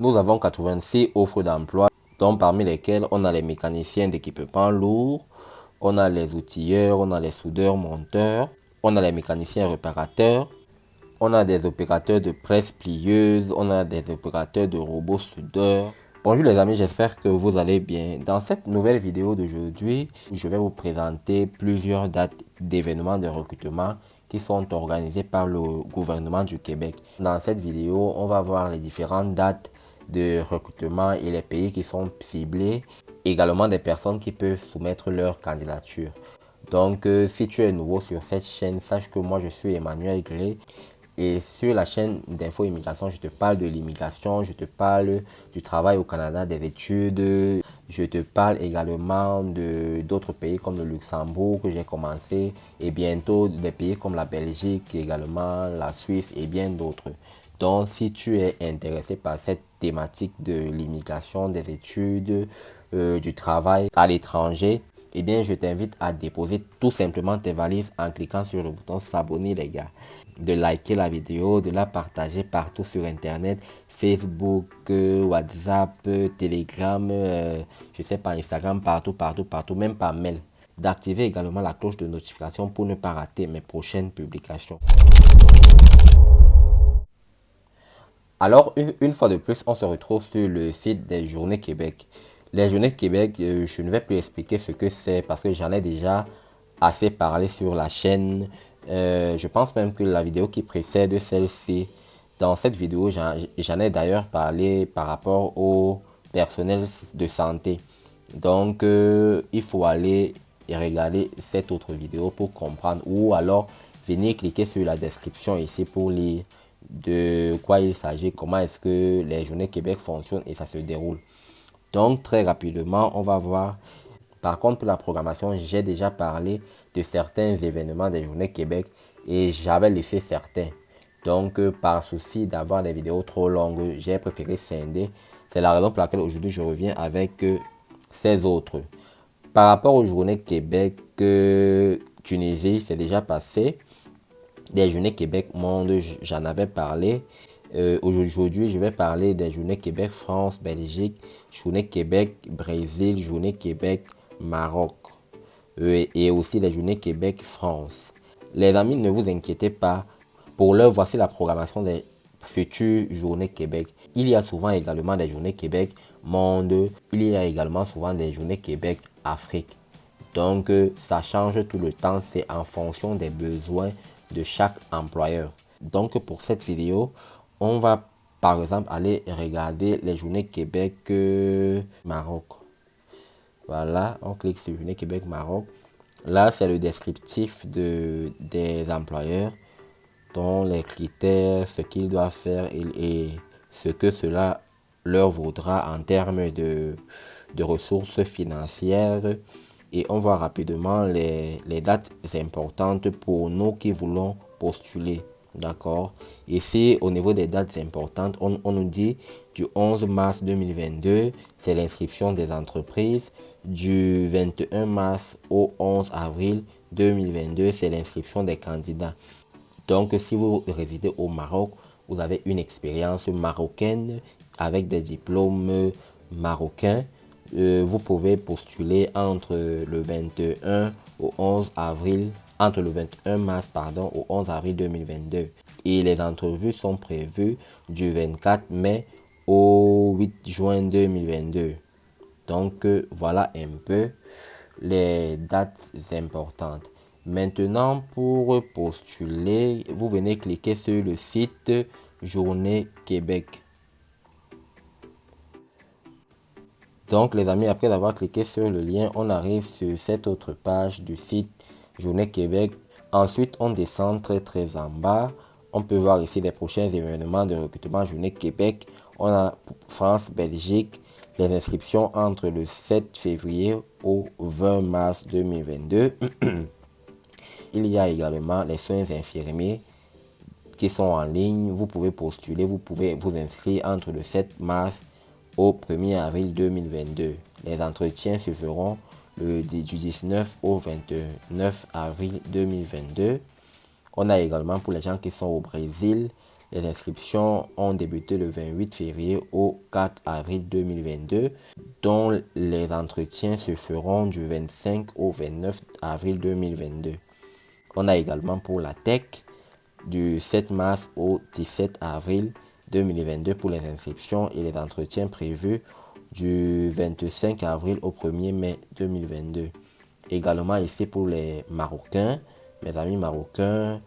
Nous avons 86 offres d'emploi, dont parmi lesquelles on a les mécaniciens d'équipement lourd, on a les outilleurs, on a les soudeurs monteurs, on a les mécaniciens réparateurs, on a des opérateurs de presse plieuse, on a des opérateurs de robots soudeurs. Bonjour les amis, j'espère que vous allez bien. Dans cette nouvelle vidéo d'aujourd'hui, je vais vous présenter plusieurs dates d'événements de recrutement qui sont organisés par le gouvernement du Québec. Dans cette vidéo, on va voir les différentes dates de recrutement et les pays qui sont ciblés, également des personnes qui peuvent soumettre leur candidature. Donc, si tu es nouveau sur cette chaîne, sache que moi je suis Emmanuel Gré. Et sur la chaîne d'Info Immigration, je te parle de l'immigration, je te parle du travail au Canada, des études. Je te parle également d'autres pays comme le Luxembourg que j'ai commencé et bientôt des pays comme la Belgique, également la Suisse et bien d'autres. Donc, si tu es intéressé par cette thématique de l'immigration, des études, du travail à l'étranger, eh bien, je t'invite à déposer tout simplement tes valises en cliquant sur le bouton s'abonner, les gars. De liker la vidéo, de la partager partout sur Internet, Facebook, WhatsApp, Telegram, je sais pas, Instagram, partout, même par mail. D'activer également la cloche de notification pour ne pas rater mes prochaines publications. Alors, une fois de plus, on se retrouve sur le site des Journées Québec. Les Journées Québec, je ne vais plus expliquer ce que c'est parce que j'en ai déjà assez parlé sur la chaîne. Je pense même que la vidéo qui précède celle-ci, dans cette vidéo, j'en ai d'ailleurs parlé par rapport au personnel de santé. Donc, il faut aller et regarder cette autre vidéo pour comprendre ou alors venir cliquer sur la description ici pour lire de quoi il s'agit, comment est-ce que les Journées Québec fonctionnent et ça se déroule. Donc, très rapidement, on va voir. Par contre, pour la programmation, j'ai déjà parlé de certains événements des Journées Québec et j'avais laissé certains. Donc, par souci d'avoir des vidéos trop longues, j'ai préféré scinder. C'est la raison pour laquelle aujourd'hui je reviens avec ces autres. Par rapport aux Journées Québec, Tunisie, c'est déjà passé. Des Journées Québec Monde, j'en avais parlé. Aujourd'hui, je vais parler des Journées Québec France, Belgique, Journée Québec Brésil, Journée Québec Maroc et aussi les Journées Québec France. Les amis, ne vous inquiétez pas. Pour l'heure, voici la programmation des futures Journées Québec. Il y a souvent également des Journées Québec Monde. Il y a également souvent des Journées Québec Afrique. Donc, ça change tout le temps. C'est en fonction des besoins de chaque employeur. Donc, pour cette vidéo, on va par exemple aller regarder les Journées Québec Maroc. Voilà, on clique sur Journée Québec Maroc. Là, c'est le descriptif des employeurs, dont les critères, ce qu'ils doivent faire et ce que cela leur vaudra en termes de ressources financières. Et on voit rapidement les dates importantes pour nous qui voulons postuler. D'accord. Ici, au niveau des dates importantes, on nous dit du 11 mars 2022, c'est l'inscription des entreprises. Du 21 mars au 11 avril 2022, c'est l'inscription des candidats. Donc, si vous résidez au Maroc, vous avez une expérience marocaine avec des diplômes marocains. Vous pouvez postuler entre le 21 au 11 avril, entre le 21 mars pardon, au 11 avril 2022. Et les entrevues sont prévues du 24 mai au 8 juin 2022. Donc voilà un peu les dates importantes. Maintenant, pour postuler, vous venez cliquer sur le site Journée Québec. Donc les amis, après avoir cliqué sur le lien, on arrive sur cette autre page du site Journée Québec. Ensuite, on descend très en bas. On peut voir ici les prochains événements de recrutement Journée Québec. On a France, Belgique, les inscriptions entre le 7 février au 20 mars 2022. Il y a également les soins infirmiers qui sont en ligne. Vous pouvez postuler, vous pouvez vous inscrire entre le 7 mars au 1er avril 2022. Les entretiens se feront du 19 au 29 avril 2022. On a également pour les gens qui sont au Brésil Les inscriptions ont débuté le 28 février au 4 avril 2022, dont les entretiens se feront du 25 au 29 avril 2022. On a également pour la tech du 7 mars au 17 avril 2022 pour les inscriptions et les entretiens prévus du 25 avril au 1er mai 2022. Également ici pour les Marocains, mes amis marocains,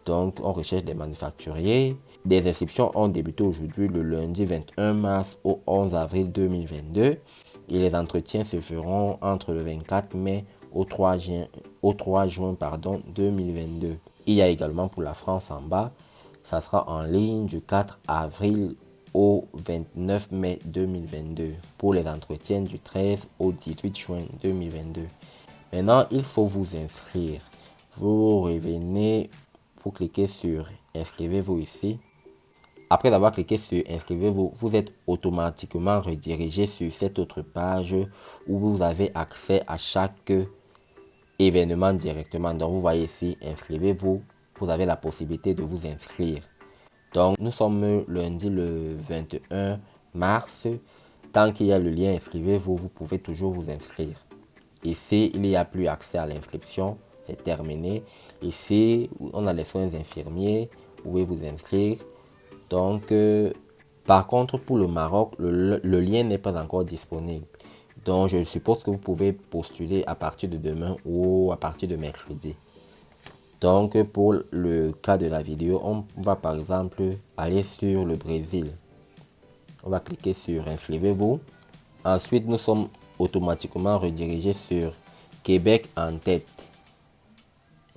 donc on recherche des manufacturiers. Des inscriptions ont débuté aujourd'hui le lundi 21 mars au 11 avril 2022 et les entretiens se feront entre le 24 mai au 3 juin 2022. Il y a également pour la France en bas, ça sera en ligne du 4 avril au 29 mai 2022 pour les entretiens du 13 au 18 juin 2022. Maintenant, il faut vous inscrire. Vous revenez, vous cliquez sur inscrivez-vous ici. Après avoir cliqué sur inscrivez-vous, vous êtes automatiquement redirigé sur cette autre page où vous avez accès à chaque événement directement. Donc vous voyez ici inscrivez-vous, vous avez la possibilité de vous inscrire. Donc nous sommes lundi le 21 mars. Tant qu'il y a le lien inscrivez-vous, vous pouvez toujours vous inscrire. Ici, il n'y a plus accès à l'inscription, c'est terminé. Ici, on a les soins infirmiers, vous pouvez vous inscrire. Donc, par contre, pour le Maroc, le lien n'est pas encore disponible. Donc, je suppose que vous pouvez postuler à partir de demain ou à partir de mercredi. Donc, pour le cas de la vidéo, on va par exemple aller sur le Brésil. On va cliquer sur inscrivez-vous. Ensuite, nous sommes automatiquement redirigés sur Québec en tête.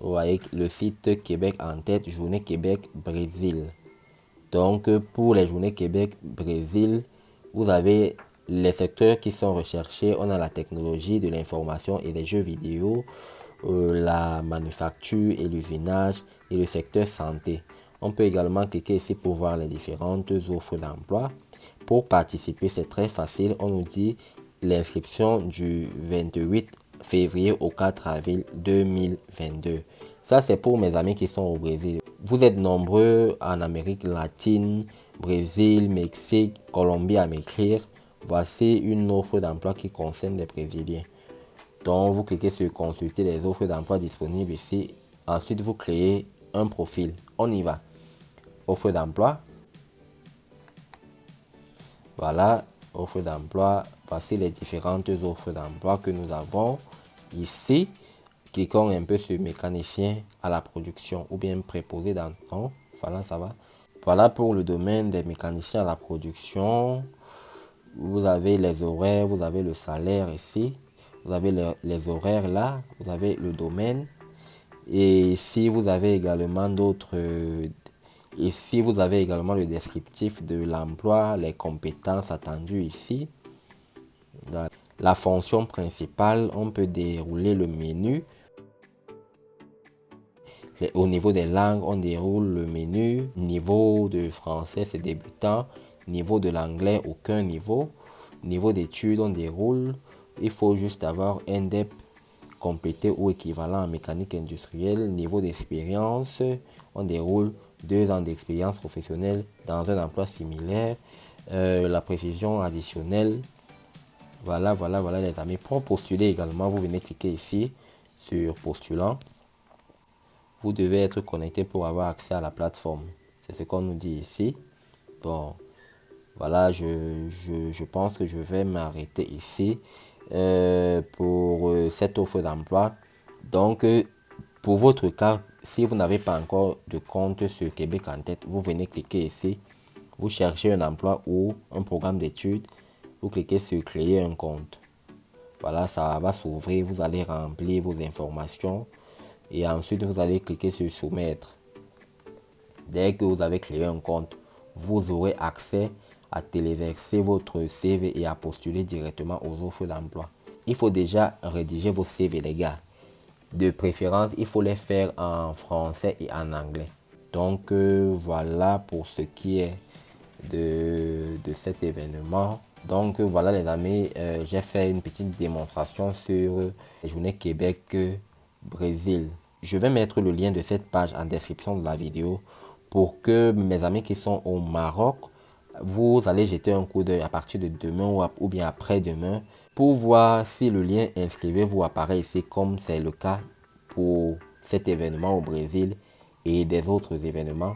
Vous voyez le site Québec en tête, Journée Québec Brésil. Donc pour les Journées Québec Brésil, vous avez les secteurs qui sont recherchés. On a la technologie de l'information et des jeux vidéo, la manufacture et l'usinage et le secteur santé. On peut également cliquer ici pour voir les différentes offres d'emploi. Pour participer, c'est très facile. On nous dit l'inscription du 28 février au 4 avril 2022. Ça, c'est pour mes amis qui sont au Brésil. Vous êtes nombreux en Amérique latine, Brésil, Mexique, Colombie à m'écrire. Voici une offre d'emploi qui concerne les Brésiliens. Donc, vous cliquez sur consulter les offres d'emploi disponibles ici. Ensuite, vous créez un profil. On y va. Offre d'emploi. Voilà, offre d'emploi. Voici les différentes offres d'emploi que nous avons ici. Cliquons un peu sur mécanicien à la production ou bien préposé dans non, voilà, ça va. Voilà pour le domaine des mécaniciens à la production. Vous avez les horaires, vous avez le salaire ici. Vous avez les horaires là, vous avez le domaine. Et ici, vous avez également d'autres. Ici, vous avez également le descriptif de l'emploi, les compétences attendues ici. Dans la fonction principale, on peut dérouler le menu. Au niveau des langues, on déroule le menu. Niveau de français, c'est débutant. Niveau de l'anglais, aucun niveau. Niveau d'études, on déroule. Il faut juste avoir un DEP complété ou équivalent en mécanique industrielle. Niveau d'expérience, on déroule 2 ans d'expérience professionnelle dans un emploi similaire. La précision additionnelle. Voilà les amis. Pour postuler également, vous venez cliquer ici sur postulant. Vous devez être connecté pour avoir accès à la plateforme. C'est ce qu'on nous dit ici. Bon, voilà, je pense que je vais m'arrêter ici pour cette offre d'emploi. Donc, pour votre cas, si vous n'avez pas encore de compte sur Québec en tête, vous venez cliquer ici. Vous cherchez un emploi ou un programme d'études. Vous cliquez sur créer un compte. Voilà, ça va s'ouvrir. Vous allez remplir vos informations. Et ensuite, vous allez cliquer sur soumettre. Dès que vous avez créé un compte, vous aurez accès à téléverser votre CV et à postuler directement aux offres d'emploi. Il faut déjà rédiger vos CV, les gars. De préférence, il faut les faire en français et en anglais. Donc, voilà pour ce qui est de cet événement. Donc, voilà les amis, j'ai fait une petite démonstration sur les Journées Québec Brésil. Je vais mettre le lien de cette page en description de la vidéo pour que mes amis qui sont au Maroc, vous allez jeter un coup d'œil à partir de demain ou bien après-demain pour voir si le lien inscrivez-vous apparaît ici comme c'est le cas pour cet événement au Brésil et des autres événements.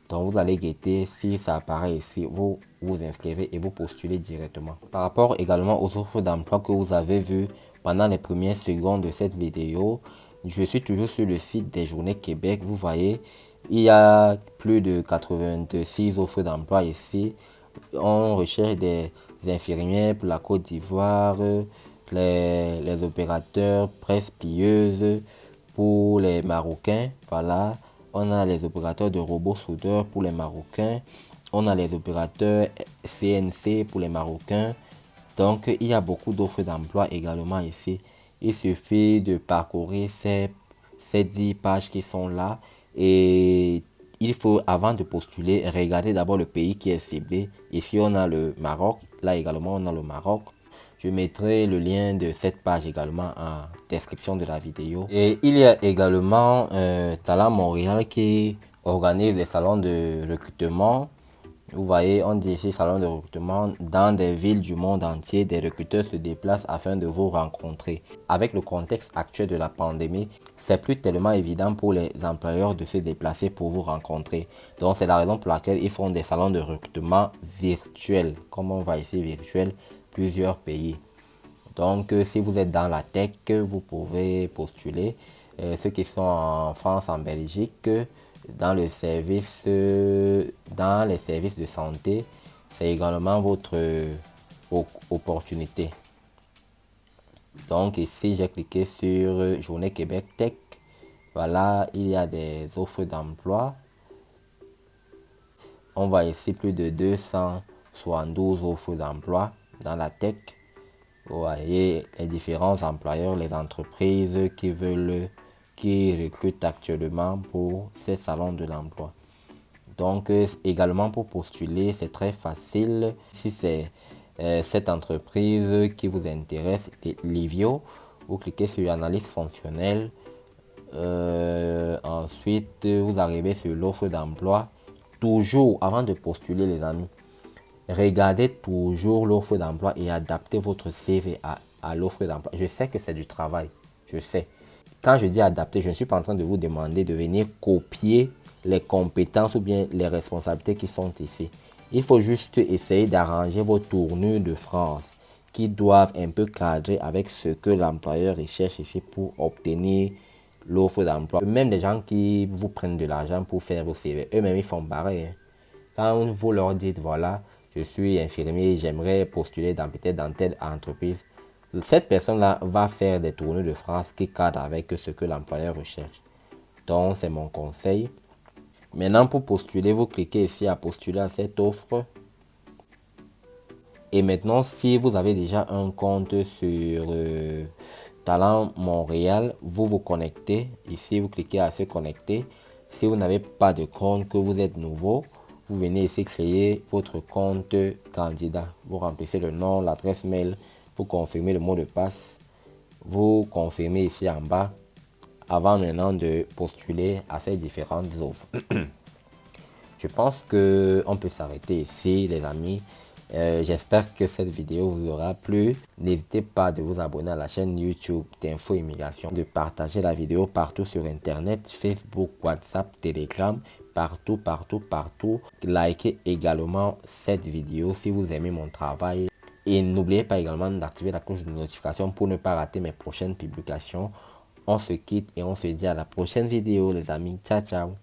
Donc vous allez guetter si ça apparaît ici, vous vous inscrivez et vous postulez directement. Par rapport également aux offres d'emploi que vous avez vues pendant les premières secondes de cette vidéo, je suis toujours sur le site des Journées Québec. Vous voyez, il y a plus de 86 offres d'emploi ici. On recherche des infirmières pour la Côte d'Ivoire, les opérateurs presse plieuse pour les Marocains. Voilà, on a les opérateurs de robots soudeurs pour les Marocains. On a les opérateurs CNC pour les Marocains. Donc, il y a beaucoup d'offres d'emploi également ici. Il suffit de parcourir ces 10 pages qui sont là. Et il faut, avant de postuler, regarder d'abord le pays qui est ciblé. Ici, on a le Maroc. Là également, on a le Maroc. Je mettrai le lien de cette page également en description de la vidéo. Et il y a également Talent Montréal qui organise des salons de recrutement. Vous voyez, on dit ici salon de recrutement dans des villes du monde entier. Des recruteurs se déplacent afin de vous rencontrer. Avec le contexte actuel de la pandémie, c'est plus tellement évident pour les employeurs de se déplacer pour vous rencontrer. Donc c'est la raison pour laquelle ils font des salons de recrutement virtuels. Comme on va ici virtuel, plusieurs pays. Donc si vous êtes dans la tech, vous pouvez postuler. Ceux qui sont en France, en Belgique, dans les services de santé, c'est également votre opportunité. Donc ici, j'ai cliqué sur Journée Québec Tech. Voilà, il y a des offres d'emploi. On voit ici plus de 272 offres d'emploi dans la tech. Vous voyez les différents employeurs, les entreprises qui recrutent actuellement pour ces salons de l'emploi. Donc également pour postuler, c'est très facile. Si c'est cette entreprise qui vous intéresse, Livio, vous cliquez sur analyse fonctionnelle. Ensuite, vous arrivez sur l'offre d'emploi. Toujours avant de postuler, les amis, regardez toujours l'offre d'emploi et adaptez votre CV à l'offre d'emploi. Je sais que c'est du travail, je sais. Quand je dis adapter, je ne suis pas en train de vous demander de venir copier les compétences ou bien les responsabilités qui sont ici. Il faut juste essayer d'arranger vos tournures de phrase qui doivent un peu cadrer avec ce que l'employeur recherche ici pour obtenir l'offre d'emploi. Même les gens qui vous prennent de l'argent pour faire vos CV, eux-mêmes ils font pareil. Quand vous leur dites, voilà, je suis infirmier, j'aimerais postuler peut-être dans telle entreprise, cette personne-là va faire des tournures de phrases qui cadrent avec ce que l'employeur recherche. Donc, c'est mon conseil. Maintenant, pour postuler, vous cliquez ici à postuler à cette offre. Et maintenant, si vous avez déjà un compte sur Talent Montréal, vous vous connectez. Ici, vous cliquez à se connecter. Si vous n'avez pas de compte, que vous êtes nouveau, vous venez ici créer votre compte candidat. Vous remplissez le nom, l'adresse mail, vous confirmez le mot de passe. Vous confirmez ici en bas avant maintenant de postuler à ces différentes offres. Je pense qu'on peut s'arrêter ici, les amis. J'espère que cette vidéo vous aura plu. N'hésitez pas de vous abonner à la chaîne YouTube d'Info Immigration, de partager la vidéo partout sur Internet, Facebook, WhatsApp, Telegram, partout. Likez également cette vidéo si vous aimez mon travail. Et n'oubliez pas également d'activer la cloche de notification pour ne pas rater mes prochaines publications. On se quitte et on se dit à la prochaine vidéo, les amis. Ciao, ciao.